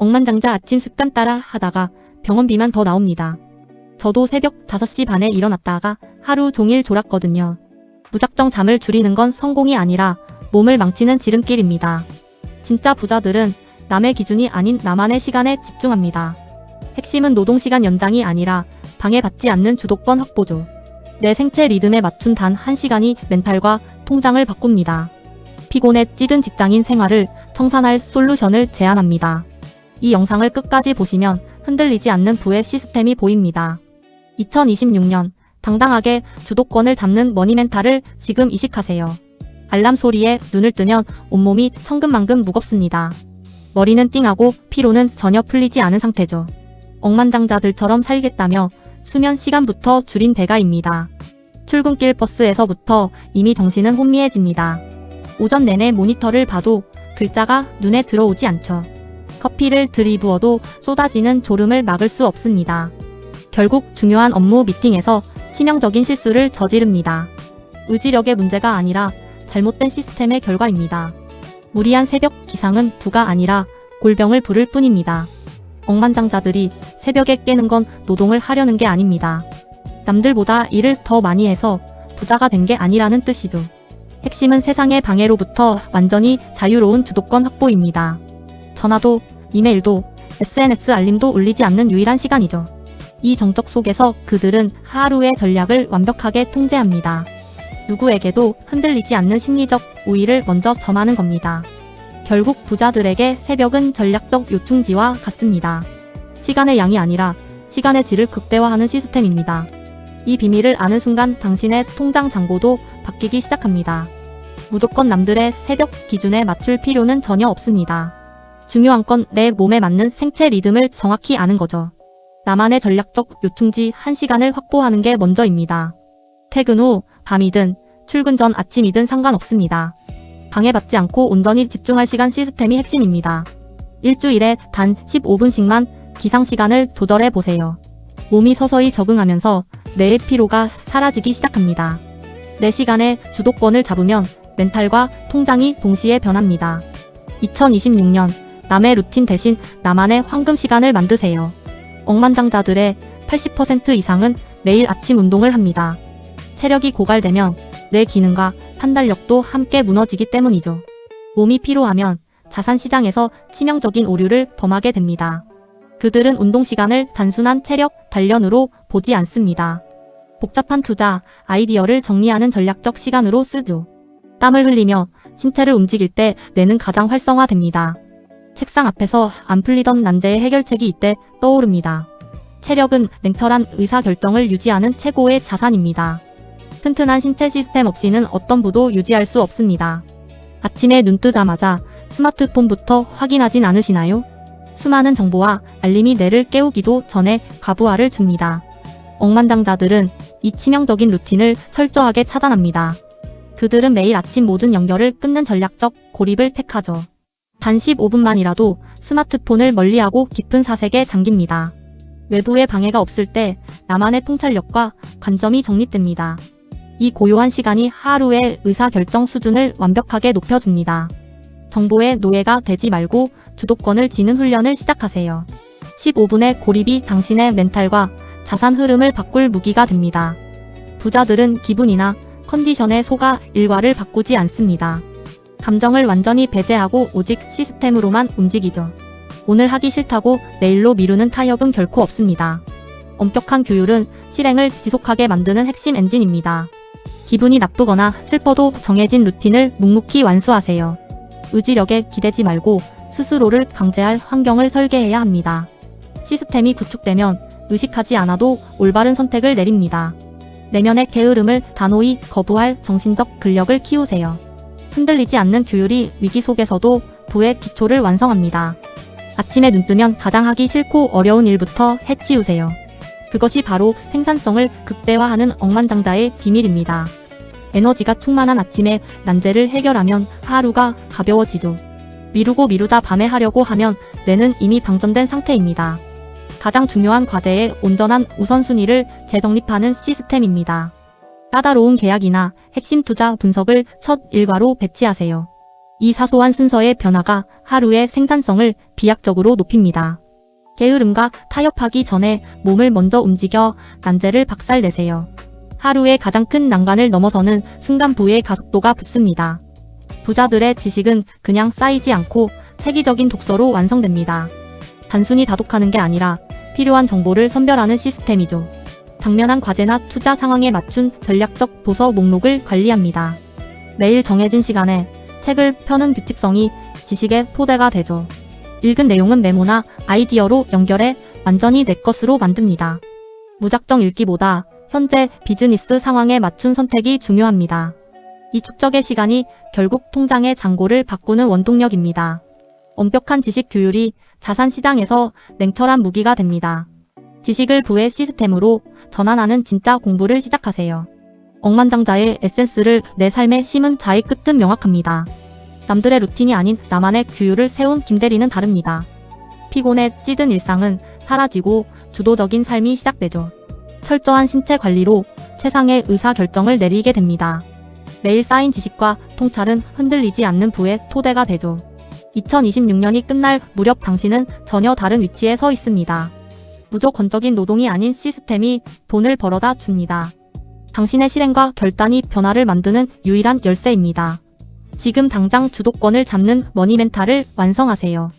억만장자 아침 습관 따라 하다가 병원비만 더 나옵니다. 저도 새벽 5시 반에 일어났다가 하루 종일 졸았거든요. 무작정 잠을 줄이는 건 성공이 아니라 몸을 망치는 지름길입니다. 진짜 부자들은 남의 기준이 아닌 나만의 시간에 집중합니다. 핵심은 노동시간 연장이 아니라 방해받지 않는 주도권 확보죠. 내 생체 리듬에 맞춘 단 1시간이 멘탈과 통장을 바꿉니다. 피곤에 찌든 직장인 생활을 청산할 솔루션을 제안합니다. 이 영상을 끝까지 보시면 흔들리지 않는 부의 시스템이 보입니다. 2026년 당당하게 주도권을 잡는 머니멘탈을 지금 이식하세요. 알람 소리에 눈을 뜨면 온몸이 천근만근 무겁습니다. 머리는 띵하고 피로는 전혀 풀리지 않은 상태죠. 억만장자들처럼 살겠다며 수면 시간부터 줄인 대가입니다. 출근길 버스에서부터 이미 정신은 혼미해집니다. 오전 내내 모니터를 봐도 글자가 눈에 들어오지 않죠. 커피를 들이부어도 쏟아지는 졸음을 막을 수 없습니다. 결국 중요한 업무 미팅에서 치명적인 실수를 저지릅니다. 의지력의 문제가 아니라 잘못된 시스템의 결과입니다. 무리한 새벽 기상은 부가 아니라 골병을 부를 뿐입니다. 억만장자들이 새벽에 깨는 건 노동을 하려는 게 아닙니다. 남들보다 일을 더 많이 해서 부자가 된 게 아니라는 뜻이죠. 핵심은 세상의 방해로부터 완전히 자유로운 주도권 확보입니다. 전화도, 이메일도, SNS 알림도 울리지 않는 유일한 시간이죠. 이 정적 속에서 그들은 하루의 전략을 완벽하게 통제합니다. 누구에게도 흔들리지 않는 심리적 우위를 먼저 점하는 겁니다. 결국 부자들에게 새벽은 전략적 요충지와 같습니다. 시간의 양이 아니라 시간의 질을 극대화하는 시스템입니다. 이 비밀을 아는 순간 당신의 통장 잔고도 바뀌기 시작합니다. 무조건 남들의 새벽 기준에 맞출 필요는 전혀 없습니다. 중요한 건 내 몸에 맞는 생체 리듬을 정확히 아는 거죠. 나만의 전략적 요충지 1시간을 확보하는 게 먼저입니다. 퇴근 후, 밤이든 출근 전 아침이든 상관없습니다. 방해받지 않고 온전히 집중할 시간 시스템이 핵심입니다. 일주일에 단 15분씩만 기상시간을 조절해 보세요. 몸이 서서히 적응하면서 뇌의 피로가 사라지기 시작합니다. 내 시간에 주도권을 잡으면 멘탈과 통장이 동시에 변합니다. 2026년 남의 루틴 대신 나만의 황금 시간을 만드세요. 억만장자들의 80% 이상은 매일 아침 운동을 합니다. 체력이 고갈되면 뇌 기능과 판단력도 함께 무너지기 때문이죠. 몸이 피로하면 자산시장에서 치명적인 오류를 범하게 됩니다. 그들은 운동시간을 단순한 체력 단련으로 보지 않습니다. 복잡한 투자, 아이디어를 정리하는 전략적 시간으로 쓰죠. 땀을 흘리며 신체를 움직일 때 뇌는 가장 활성화됩니다. 책상 앞에서 안 풀리던 난제의 해결책이 이때 떠오릅니다. 체력은 냉철한 의사결정을 유지하는 최고의 자산입니다. 튼튼한 신체 시스템 없이는 어떤 부도 유지할 수 없습니다. 아침에 눈 뜨자마자 스마트폰부터 확인하진 않으시나요? 수많은 정보와 알림이 뇌를 깨우기도 전에 과부하를 줍니다. 억만장자들은 이 치명적인 루틴을 철저하게 차단합니다. 그들은 매일 아침 모든 연결을 끊는 전략적 고립을 택하죠. 단 15분만이라도 스마트폰을 멀리하고 깊은 사색에 잠깁니다. 외부의 방해가 없을 때 나만의 통찰력과 관점이 정립됩니다. 이 고요한 시간이 하루의 의사결정 수준을 완벽하게 높여줍니다. 정보의 노예가 되지 말고 주도권을 쥐는 훈련을 시작하세요. 15분의 고립이 당신의 멘탈과 자산 흐름을 바꿀 무기가 됩니다. 부자들은 기분이나 컨디션에 속아 일과를 바꾸지 않습니다. 감정을 완전히 배제하고 오직 시스템으로만 움직이죠. 오늘 하기 싫다고 내일로 미루는 타협은 결코 없습니다. 엄격한 규율은 실행을 지속하게 만드는 핵심 엔진입니다. 기분이 나쁘거나 슬퍼도 정해진 루틴을 묵묵히 완수하세요. 의지력에 기대지 말고 스스로를 강제할 환경을 설계해야 합니다. 시스템이 구축되면 의식하지 않아도 올바른 선택을 내립니다. 내면의 게으름을 단호히 거부할 정신적 근력을 키우세요. 흔들리지 않는 규율이 위기 속에서도 부의 기초를 완성합니다. 아침에 눈 뜨면 가장 하기 싫고 어려운 일부터 해치우세요. 그것이 바로 생산성을 극대화하는 억만장자의 비밀입니다. 에너지가 충만한 아침에 난제를 해결하면 하루가 가벼워지죠. 미루다 밤에 하려고 하면 뇌는 이미 방전된 상태입니다. 가장 중요한 과제의 온전한 우선순위를 재정립하는 시스템입니다. 까다로운 계약이나 핵심 투자 분석을 첫 일과로 배치하세요. 이 사소한 순서의 변화가 하루의 생산성을 비약적으로 높입니다. 게으름과 타협하기 전에 몸을 먼저 움직여 난제를 박살내세요. 하루의 가장 큰 난관을 넘어서는 순간 부의 가속도가 붙습니다. 부자들의 지식은 그냥 쌓이지 않고 체계적인 독서로 완성됩니다. 단순히 다독하는 게 아니라 필요한 정보를 선별하는 시스템이죠. 당면한 과제나 투자 상황에 맞춘 전략적 도서 목록을 관리합니다. 매일 정해진 시간에 책을 펴는 규칙성이 지식의 토대가 되죠. 읽은 내용은 메모나 아이디어로 연결해 완전히 내 것으로 만듭니다. 무작정 읽기보다 현재 비즈니스 상황에 맞춘 선택이 중요합니다. 이 축적의 시간이 결국 통장의 잔고를 바꾸는 원동력입니다. 엄격한 지식 규율이 자산 시장에서 냉철한 무기가 됩니다. 지식을 부의 시스템으로 전환하는 진짜 공부를 시작하세요. 억만장자의 에센스를 내 삶에 심은 자의 끝은 명확합니다. 남들의 루틴이 아닌 나만의 규율을 세운 김대리는 다릅니다. 피곤에 찌든 일상은 사라지고 주도적인 삶이 시작되죠. 철저한 신체 관리로 최상의 의사결정을 내리게 됩니다. 매일 쌓인 지식과 통찰은 흔들리지 않는 부의 토대가 되죠. 2026년이 끝날 무렵 당신은 전혀 다른 위치에 서 있습니다. 무조건적인 노동이 아닌 시스템이 돈을 벌어다 줍니다. 당신의 실행과 결단이 변화를 만드는 유일한 열쇠입니다. 지금 당장 주도권을 잡는 머니 멘탈을 완성하세요.